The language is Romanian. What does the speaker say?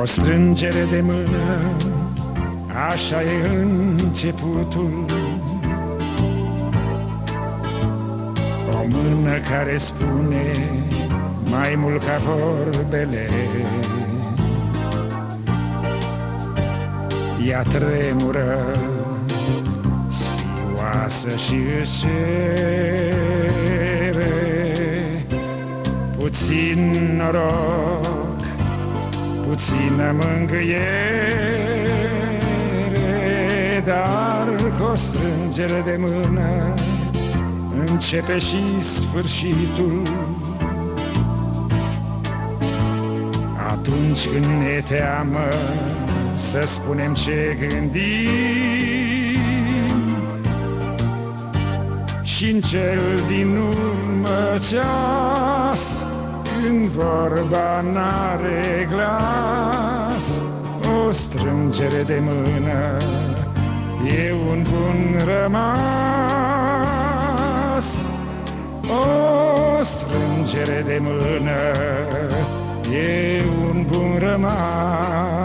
O strângere de mână, așa e începutul. O mână care spune mai mult ca vorbele. Ea tremură, sfioasă și își cere puțin noroc, puțină mângâiere, dar cu o strângere de mână începe și sfârșitul. Atunci când ne teamă să spunem ce gândim și-n cel din urmă ceas, când vorba n-are glas, o strângere de mână e un bun rămas. O strângere de mână e un bun rămas.